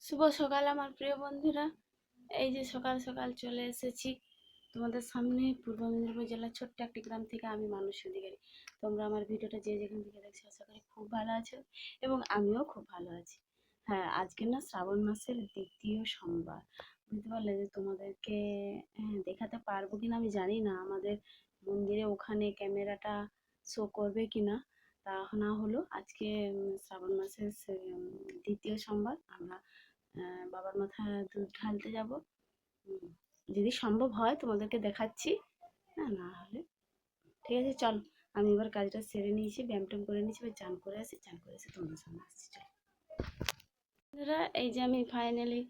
শুভ সকাল আমার প্রিয় বন্ধুরা। এই যে সকাল সকাল চলে এসেছি তোমাদের সামনে পূর্ব মেদিনীপুর জেলার ছোট্ট একটি গ্রাম থেকে। আমি মানসী অধিকারী। তোমরা আমার ভিডিওটা যে যেখান থেকে দেখছো আশা করি খুব ভালো আছো এবং আমিও খুব ভালো আছি। হ্যাঁ, আজকে না শ্রাবণ মাসের দ্বিতীয় সোমবার। বুঝতে পারলে যে তোমাদেরকে দেখাতে পারবো কিনা আমি জানি না, আমাদের মন্দিরে ওখানে ক্যামেরাটা শো করবে কিনা। তা না হলো আজকে শ্রাবণ মাসের দ্বিতীয় সোমবার আমরা বাবার মাথায় দুধ ঢালতে যাব। যদি সম্ভব হয় তোমাদেরকে দেখাচ্ছি, না হলে ঠিক আছে। চল, আমি এবার কাজটা সেরে নিয়েছি, ব্যায়াম ট্যাম করে নিয়েছি, এবার চান করে আসি, চান করে এসে তোমাদের সামনে আসছি। চল বন্ধুরা, এই যে আমি ফাইনালি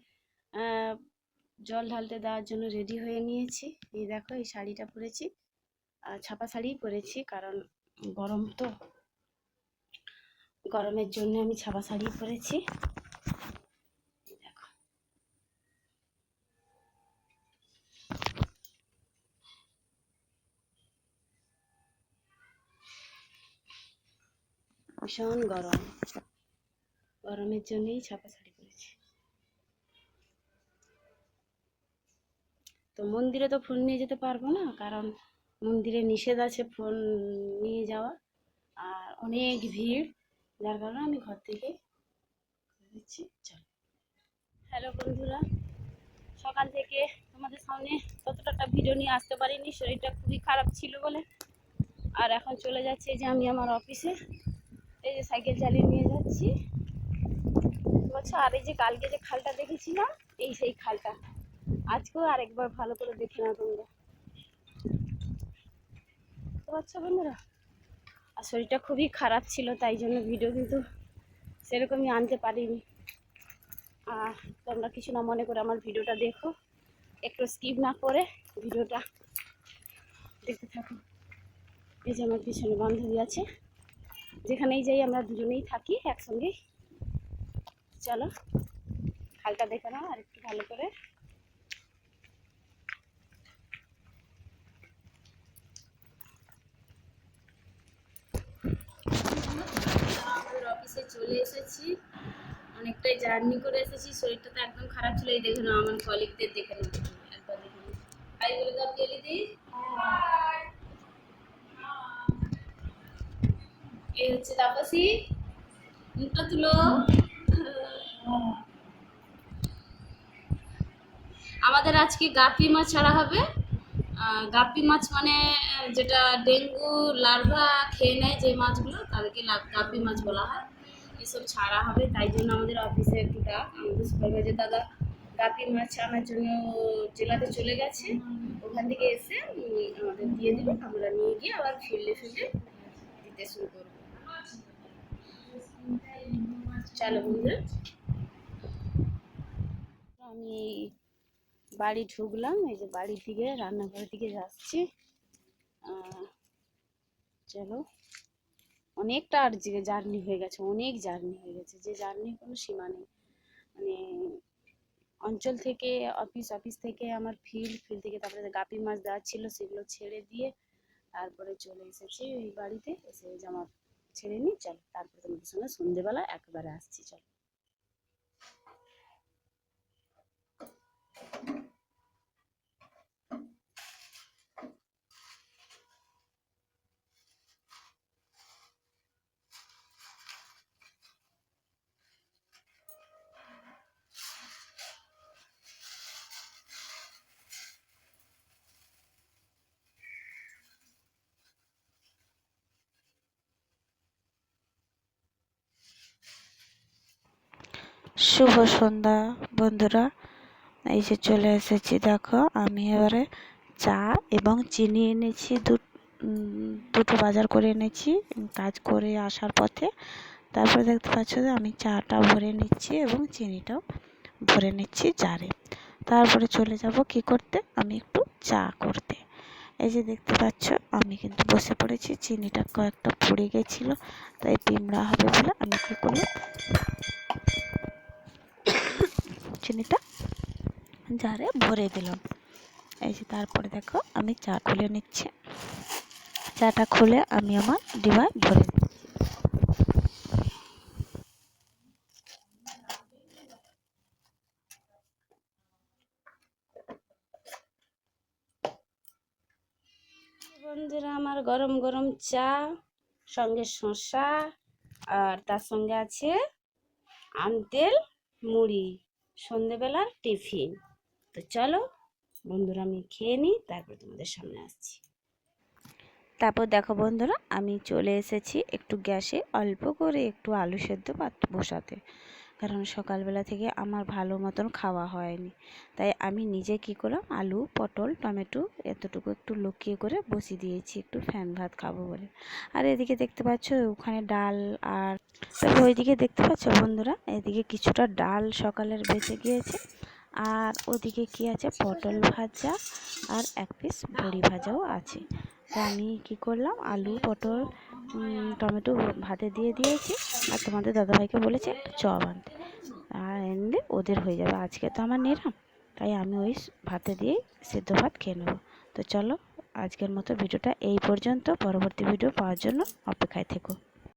জল ঢালতে দেওয়ার জন্য রেডি হয়ে নিয়েছি। এই দেখো, এই শাড়িটা পরেছি, ছাপা শাড়িই পরেছি, কারণ গরম তো, গরমের জন্য আমি ছাপা শাড়ি পরেছি। ভীষণ গরম, গরমের জন্যই ছাপা শাড়ি পরেছি। তো মন্দিরে তো ফোন নিয়ে যেতে পারবো না, কারণ মন্দিরে নিষেধ আছে ফোন নিয়ে যাওয়া, আর অনেক ভিড়, যার কারণে আমি ঘর থেকে দিচ্ছি। চল। হ্যালো বন্ধুরা, সকাল থেকে তোমাদের সামনে ততটা ভিডিও নিয়ে আসতে পারিনি, শরীরটা খুবই খারাপ ছিল বলে। আর এখন চলে যাচ্ছে যে আমি আমার অফিসে, এই যে সাইকেল চালিয়ে নিয়ে যাচ্ছি। বলছো, আর এই যে কালকে যে খালটা দেখেছিলাম, এই সেই খালটা আজকেও আরেকবার ভালো করে দেখে না তোমরা, বুঝতে পারছো বন্ধুরা। আর শরীরটা খুবই খারাপ ছিল, তাই জন্য ভিডিও কিন্তু সেরকমই আনতে পারিনি। আর তোমরা কিছু না মনে করে আমার ভিডিওটা দেখো, একটু স্কিপ না করে ভিডিওটা দেখতে থাকো। এই যে আমার পিছনে বান্ধবী আছে, যেখানেই যাই আমরা দুজনেই থাকি একসঙ্গেই। চলো খালটা দেখে নাও আর একটু ভালো করে। আমাদের অফিসে চলে এসেছি, অনেকটাই জার্নি করে এসেছি, শরীরটা তো একদম খারাপ ছিল। এই দেখে নাও, আমার কলিগদের দেখে নাও, একবার দেখে নাও। হাই বলে দাও গেলি দি। এই হচ্ছে তাপসী, মুখটা তুলো। আমাদের আজকে গাপি মাছ ছাড়া হবে। গাপি মাছ মানে যেটা ডেঙ্গু লার্ভা খেয়ে নেয় যে মাছগুলো, তাদেরকে গাপি মাছ বলা হয়। এসব ছাড়া হবে, তাই জন্য আমাদের অফিসে একটু ডাক। আমাদের সুপারভাইজার দাদা গাপি মাছ আনার জন্য জেলাতে চলে গেছে, ওখান থেকে এসে আমাদের দিয়ে দিবে, আমরা নিয়ে গিয়ে আবার ফিল্ডে দিতে শুরু করবো। চলো বন্ধুরা, আমি বাড়ি ঢুকলাম, এই যে বাড়ির দিকে রান্নাঘরের দিকে যাচ্ছি। চলো, অনেকটা আর জার্নি হয়ে গেছে, অনেক জার্নি হয়ে গেছে, যে জার্নির কোনো সীমা নেই। মানে অঞ্চল থেকে অফিস, অফিস থেকে আমার ফিল্ড থেকে তারপরে গাপি মাছ দেওয়ার ছিল, সেগুলো ছেড়ে দিয়ে তারপরে চলে এসেছি এই বাড়িতে। এসে জামা ছেড়ে নিই, চল তারপরে তোমাদের সঙ্গে সন্ধেবেলা একবারে আসছি। চল। শুভ সন্ধ্যা বন্ধুরা, এই যে চলে এসেছি। দেখো, আমি এবারে চা এবং চিনি এনেছি, দুটো বাজার করে এনেছি কাজ করে আসার পথে। তারপরে দেখতে পাচ্ছ যে আমি চাটা ভরে নিচ্ছি এবং চিনিটাও ভরে নিচ্ছি জারে। তারপরে চলে যাব কি করতে, আমি একটু চা করতে। এই যে দেখতে পাচ্ছ আমি কিন্তু বসে পড়েছি। চিনিটা কয়েকটা পড়ে গেছিলো, তাই পিমড়া হবে বলে আমি কি করলাম, চিনিটা জারে ভরে দিলাম। এই যে তারপরে দেখো আমি চা খুলে নিচ্ছি। চাটা খুলে আমি আমার ডিবায় ভরে দিচ্ছি। বন্ধুরা আমার গরম গরম চা, সঙ্গে শসা, আর তার সঙ্গে আছে আমতেল মুড়ি, সন্ধেবেলার টিফিন। তো চলো বন্ধুরা আমি খেয়ে নিই, তারপর তোমাদের সামনে আসছি। তারপর দেখো বন্ধুরা, আমি চলে এসেছি একটু গ্যাসে অল্প করে একটু আলু সেদ্ধ বসাতে, কারণ সকালবেলা থেকে আমার ভালো মতন খাওয়া হয়নি। তাই আমি নিজে কি করলাম, আলু পটল টমেটো এতটুকু একটু লুকিয়ে করে বসিয়ে দিয়েছি একটু ফ্যান ভাত খাবো বলে। আর এদিকে দেখতে পাচ্ছ ওখানে ডাল, আর তবে ওইদিকে দেখতে পাচ্ছ বন্ধুরা, এদিকে কিছুটা ডাল সকালের বেঁচে গিয়েছে, আর ওদিকে কি আছে পটল ভাজা আর এক পিস বড়ি ভাজাও আছে। তো আমি কি করলাম, আলু পটল টমেটো ভাতে দিয়ে দিয়েছি, আর তোমাদের দাদাভাইকে বলেছি একটা চপ আনতে, আর এনে ওদের হয়ে যাবে। আজকে তো আমার নিরাম, তাই আমি ওই ভাতে দিয়েই সেদ্ধ ভাত খেয়ে নেবো। তো চলো আজকের মতো ভিডিওটা এই পর্যন্ত, পরবর্তী ভিডিও পাওয়ার জন্য অপেক্ষায় থেকো।